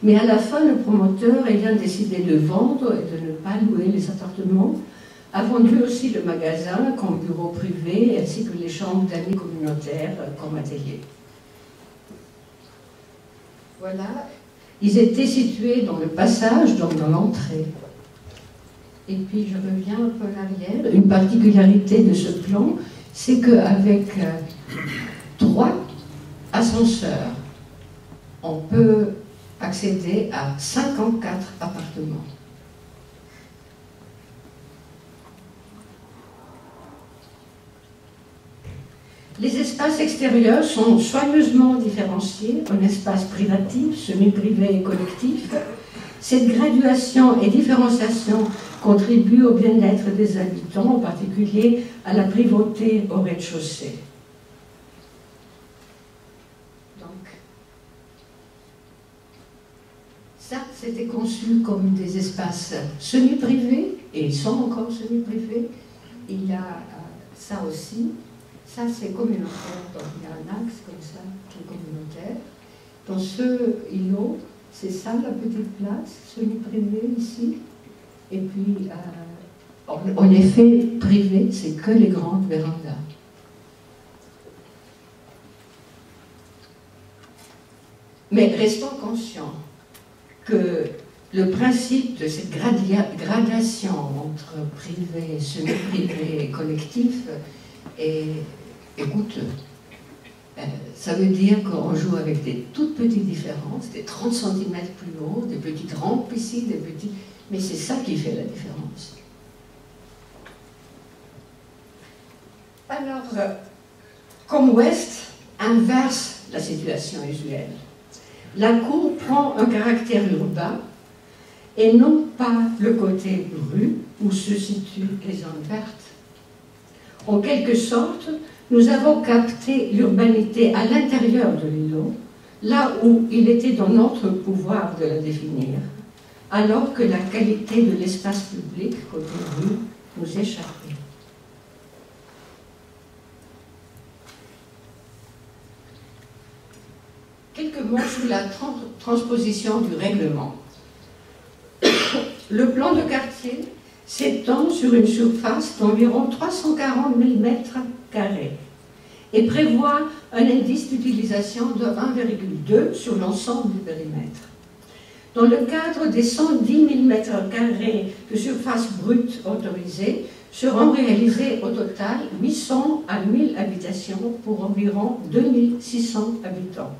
Mais à la fin, le promoteur, ayant décidé de vendre et de ne pas louer les appartements, a vendu aussi le magasin comme bureau privé ainsi que les chambres d'amis communautaires comme atelier. Voilà, ils étaient situés dans le passage, donc dans l'entrée. Et puis je reviens un peu en arrière. Une particularité de ce plan, c'est qu'avec 3 ascenseurs, on peut accéder à 54 appartements. Les espaces extérieurs sont soigneusement différenciés en espaces privatifs, semi-privés et collectifs. Cette graduation et différenciation contribue au bien-être des habitants, en particulier à la privauté au rez-de-chaussée. Donc, ça, c'était conçu comme des espaces semi-privés, et ils sont encore semi-privés. Il y a ça aussi. Ça, c'est communautaire, donc il y a un axe comme ça qui est communautaire. Dans ce îlot, c'est ça la petite place, semi-privée ici. Et puis, en effet, privé, c'est que les grandes vérandas. Mais restons conscients que le principe de cette gradation entre privé, semi-privé et collectif est coûteux. Ça veut dire qu'on joue avec des toutes petites différences, des 30 cm plus haut, des petites rampes ici, des petits... Mais c'est ça qui fait la différence. Alors, comme West inverse la situation usuelle. La cour prend un caractère urbain et non pas le côté rue où se situent les zones vertes. En quelque sorte, nous avons capté l'urbanité à l'intérieur de l'îlot, là où il était dans notre pouvoir de la définir, alors que la qualité de l'espace public, côté rue, nous échappait. Quelques mots sur la transposition du règlement. Le plan de quartier s'étend sur une surface d'environ 340 000 m² et prévoit un indice d'utilisation de 1,2 sur l'ensemble du périmètre. Dans le cadre des 110 000 m² de surface brute autorisée, seront réalisées au total 800 à 1000 habitations pour environ 2600 habitants.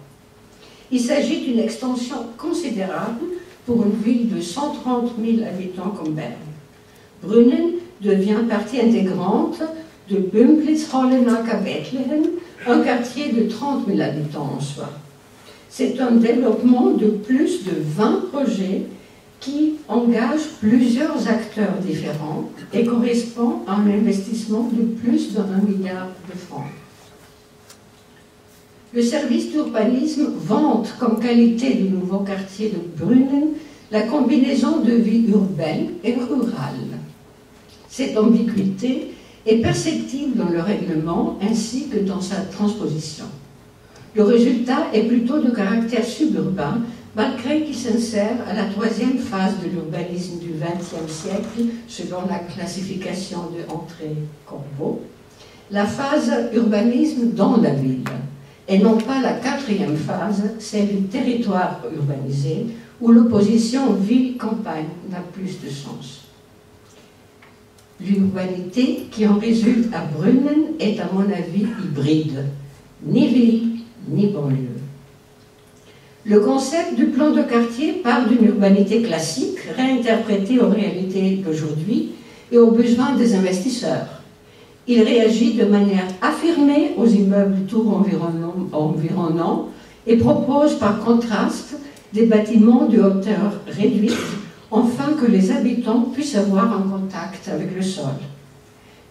Il s'agit d'une extension considérable pour une ville de 130 000 habitants comme Berne. Brunnen devient partie intégrante de Bümplitzhollenack à Bethlehem, un quartier de 30 000 habitants en soi. C'est un développement de plus de 20 projets qui engagent plusieurs acteurs différents et correspond à un investissement de plus de 1 milliard de francs. Le service d'urbanisme vante comme qualité du nouveau quartier de Brunnen la combinaison de vie urbaine et rurale. Cette ambiguïté est perceptible dans le règlement ainsi que dans sa transposition. Le résultat est plutôt de caractère suburbain, malgré qu'il s'insère à la 3e phase de l'urbanisme du XXe siècle, selon la classification de André Corbeau, la phase urbanisme dans la ville, et non pas la 4e phase, celle du territoire urbanisé, où l'opposition ville-campagne n'a plus de sens. L'urbanité qui en résulte à Brunnen est, à mon avis, hybride, ni ville, ni banlieue. Le concept du plan de quartier part d'une urbanité classique, réinterprétée aux réalités d'aujourd'hui et aux besoins des investisseurs. Il réagit de manière affirmée aux immeubles tours environnants et propose par contraste des bâtiments de hauteur réduite, afin que les habitants puissent avoir un contact avec le sol.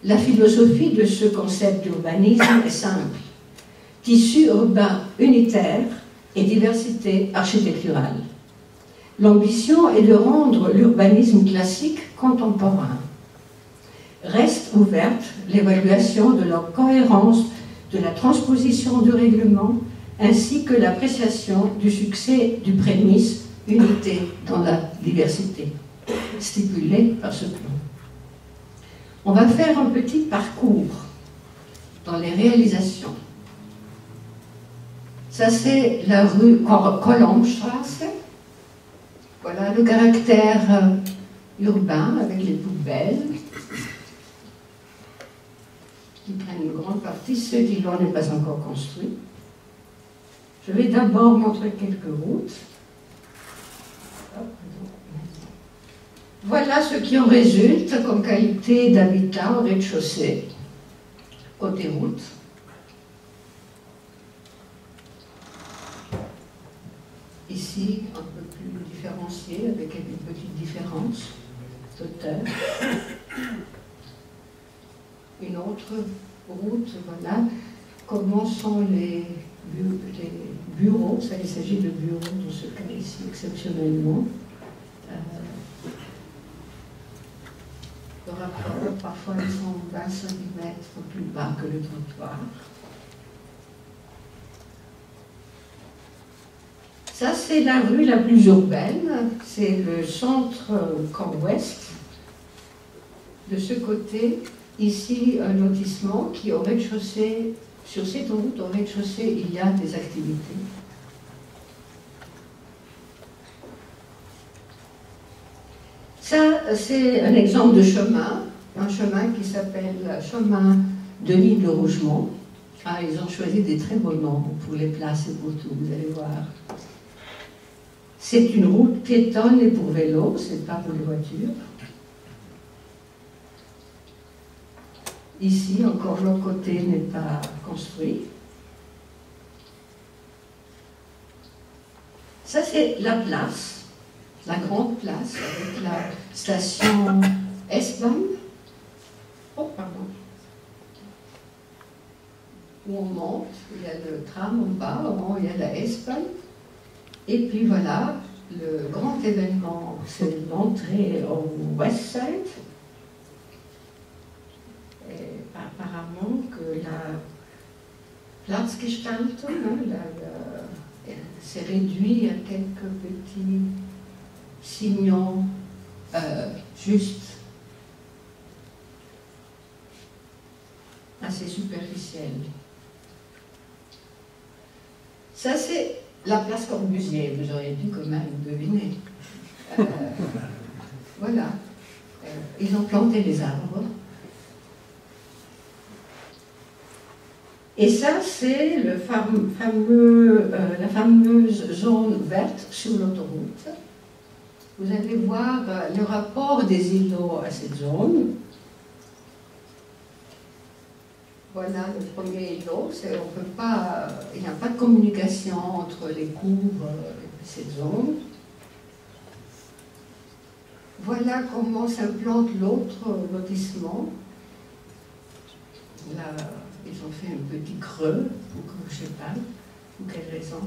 La philosophie de ce concept d'urbanisme est simple. Tissu urbain unitaire et diversité architecturale. L'ambition est de rendre l'urbanisme classique contemporain. Reste ouverte l'évaluation de la cohérence de la transposition du règlement ainsi que l'appréciation du succès du prémisse unité dans la diversité stipulée par ce plan. On va faire un petit parcours dans les réalisations. Ça, c'est la rue Kolomstrasse. Voilà le caractère urbain avec les poubelles qui prennent une grande partie. Ce îlot n'est pas encore construit. Je vais d'abord montrer quelques routes. Voilà ce qui en résulte comme qualité d'habitat au rez-de-chaussée, côté route. Ici, un peu plus différencié, avec une petite différence d'auteur. Une autre route, voilà comment sont les bureaux. Ça, il s'agit de bureaux dans ce cas ici, exceptionnellement. Le rapport, parfois ils sont 20 cm plus bas que le trottoir. Ça, c'est la rue la plus urbaine, c'est le centre Camp-Ouest. De ce côté, ici, un lotissement qui, au rez-de-chaussée, sur cette route, au rez-de-chaussée, il y a des activités. Ça, c'est un exemple de chemin, un chemin qui s'appelle chemin Denis de Rougemont. Ah, ils ont choisi des très beaux noms pour les places et pour tout, vous allez voir. C'est une route piétonne et pour vélo, c'est pas pour les voitures. Ici, encore l'autre côté n'est pas construit. Ça, c'est la place. La grande place avec la station S-Bahn. Oh, pardon. Où on monte, il y a le tram en bas, au moment il y a la S-Bahn. Et puis voilà, le grand événement, c'est l'entrée au West Side. Et apparemment que la Platzgestaltung, s'est réduit à quelques petits signaux juste assez superficiels. Ça, c'est la place Corbusier, vous auriez dû quand même deviner. Voilà. Ils ont planté les arbres. Et ça, c'est la fameuse zone verte sur l'autoroute. Vous allez voir le rapport des îlots à cette zone. Voilà le premier îlot, on peut pas, il n'y a pas de communication entre les cours et cette zone. Voilà comment s'implante l'autre lotissement. Là, ils ont fait un petit creux, pour que je ne sais pas, pour quelle raison.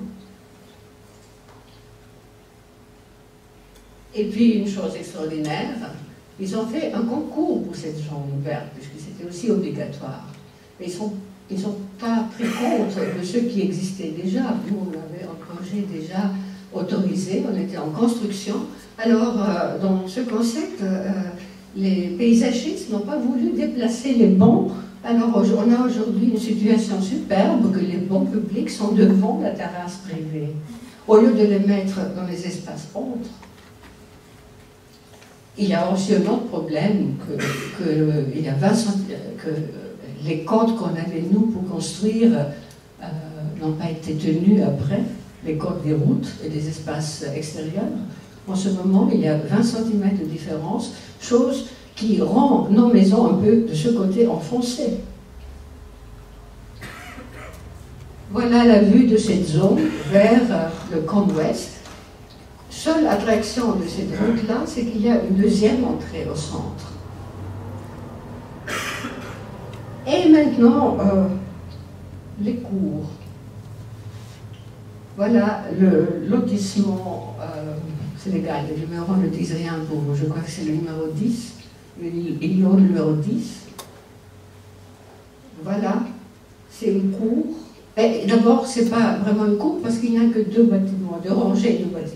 Et puis, une chose extraordinaire, ils ont fait un concours pour cette zone verte, puisque c'était aussi obligatoire. Mais ils sont pas pris compte de ceux qui existaient déjà. Nous, on avait un projet déjà autorisé, on était en construction. Alors, dans ce concept, les paysagistes n'ont pas voulu déplacer les bancs. Alors, on a aujourd'hui une situation superbe que les bancs publics sont devant la terrasse privée, au lieu de les mettre dans les espaces autres. Il y a aussi un autre problème, il y a 20 que les codes qu'on avait, nous, pour construire, n'ont pas été tenus après, les codes des routes et des espaces extérieurs. En ce moment, il y a 20 cm de différence, chose qui rend nos maisons un peu de ce côté enfoncées. Voilà la vue de cette zone vers le camp ouest. Seule attraction de cette route-là, c'est qu'il y a une deuxième entrée au centre. Et maintenant, les cours. Voilà le lotissement, c'est légal, les numéros ne disent rien pour vous, je crois que c'est le numéro 10, l'îlot numéro 10. Voilà, c'est une cour. D'abord, ce n'est pas vraiment une cour parce qu'il n'y a que deux bâtiments, deux rangées de bâtiments.